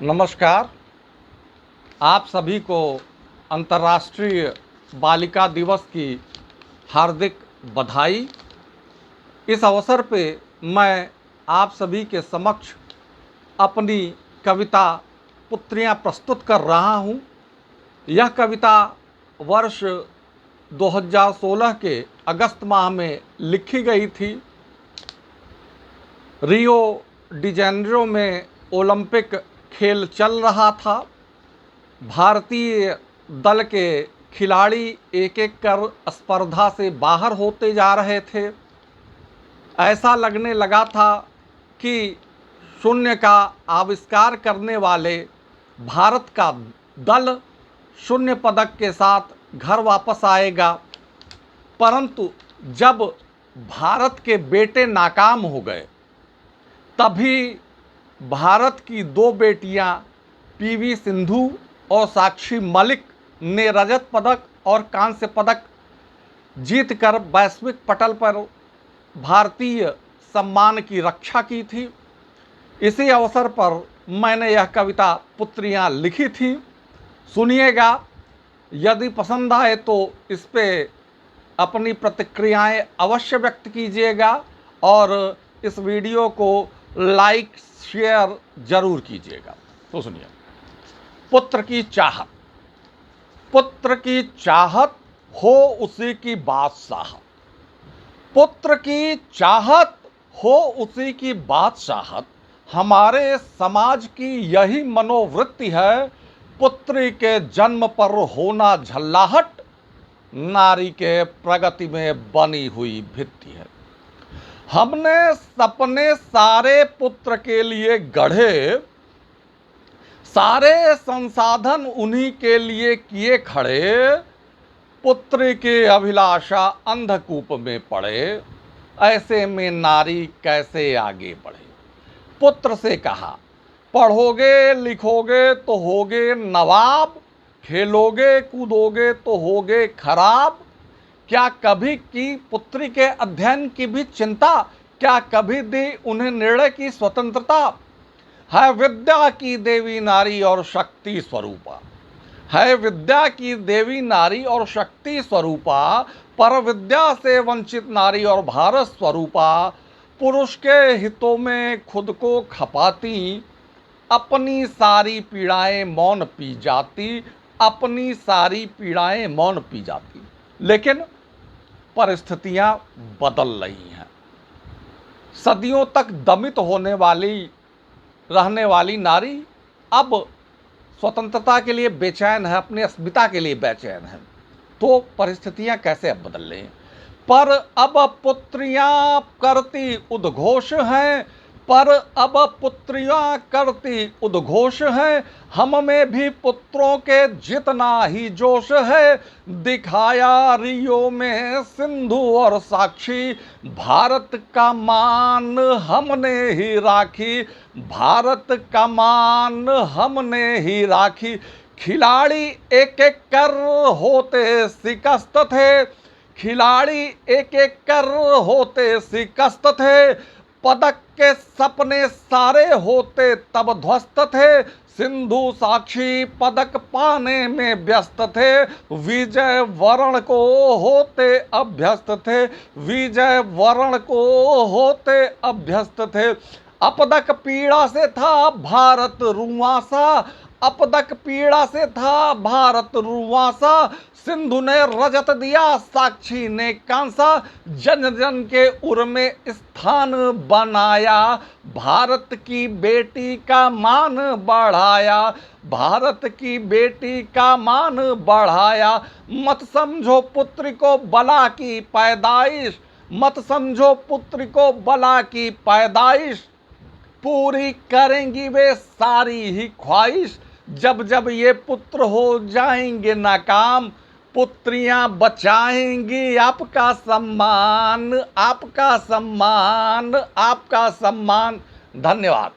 नमस्कार। आप सभी को अंतर्राष्ट्रीय बालिका दिवस की हार्दिक बधाई। इस अवसर पे मैं आप सभी के समक्ष अपनी कविता पुत्रियां प्रस्तुत कर रहा हूं। यह कविता वर्ष 2016 के अगस्त माह में लिखी गई थी। रियो डी जेनेरो में ओलंपिक खेल चल रहा था। भारतीय दल के खिलाड़ी एक एक कर स्पर्धा से बाहर होते जा रहे थे। ऐसा लगने लगा था कि शून्य का आविष्कार करने वाले भारत का दल शून्य पदक के साथ घर वापस आएगा। परंतु जब भारत के बेटे नाकाम हो गए, तभी भारत की दो बेटियां पीवी सिंधु और साक्षी मलिक ने रजत पदक और कांस्य पदक जीतकर वैश्विक पटल पर भारतीय सम्मान की रक्षा की थी। इसी अवसर पर मैंने यह कविता पुत्रियां लिखी थी। सुनिएगा। यदि पसंद आए तो इस पे अपनी प्रतिक्रियाएं अवश्य व्यक्त कीजिएगा और इस वीडियो को लाइक शेयर जरूर कीजिएगा। तो सुनिए। पुत्र की चाहत। पुत्र की चाहत हो उसी की बादशाहत। पुत्र की चाहत हो उसी की बादशाहत। हमारे समाज की यही मनोवृत्ति है। पुत्री के जन्म पर होना झल्लाहट नारी के प्रगति में बनी हुई भित्ति है। हमने सपने सारे पुत्र के लिए गढ़े, सारे संसाधन उन्हीं के लिए किए खड़े। पुत्र की अभिलाषा अंधकूप में पड़े, ऐसे में नारी कैसे आगे बढ़े। पुत्र से कहा, पढ़ोगे लिखोगे तो होगे नवाब, खेलोगे कूदोगे तो होगे खराब। क्या कभी की पुत्री के अध्ययन की भी चिंता? क्या कभी दी उन्हें निर्णय की स्वतंत्रता? है विद्या की देवी नारी और शक्ति स्वरूपा। है विद्या की देवी नारी और शक्ति स्वरूपा। पर विद्या से वंचित नारी और भारत स्वरूपा। पुरुष के हितों में खुद को खपाती, अपनी सारी पीड़ाएं मौन पी जाती। अपनी सारी पीड़ाएं मौन पी जाती। लेकिन परिस्थितियां बदल रही हैं। सदियों तक दमित रहने वाली नारी अब स्वतंत्रता के लिए बेचैन है, अपनी अस्मिता के लिए बेचैन है। तो परिस्थितियां कैसे अब बदल रही हैं? पर अब पुत्रियां करती उद्घोष हैं। पर अब पुत्रियां करती उद्घोष हैं। हम में भी पुत्रों के जितना ही जोश है। दिखाया रियो में सिंधु और साक्षी। भारत का मान हमने ही राखी। भारत का मान हमने ही राखी। खिलाड़ी एक एक कर होते शिकस्त थे। खिलाड़ी एक एक कर होते शिकस्त थे। पदक के सपने सारे होते तब ध्वस्त थे। सिंधु साक्षी पदक पाने में व्यस्त थे। विजय वरण को होते अभ्यस्त थे। विजय वरण को होते अभ्यस्त थे। अपदक पीड़ा से था भारत रुआंसा। अपदक पीड़ा से था भारत रुआंसा। सिंधु ने रजत दिया, साक्षी ने कांसा। जन जन के उर में स्थान बनाया। भारत की बेटी का मान बढ़ाया। भारत की बेटी का मान बढ़ाया। मत समझो पुत्र को बला की पैदाइश। मत समझो पुत्र को बला की पैदाइश। पूरी करेंगी वे सारी ही ख्वाहिश। जब जब ये पुत्र हो जाएंगे नाकाम, पुत्रियां बचाएंगी आपका सम्मान। आपका सम्मान, आपका सम्मान। धन्यवाद।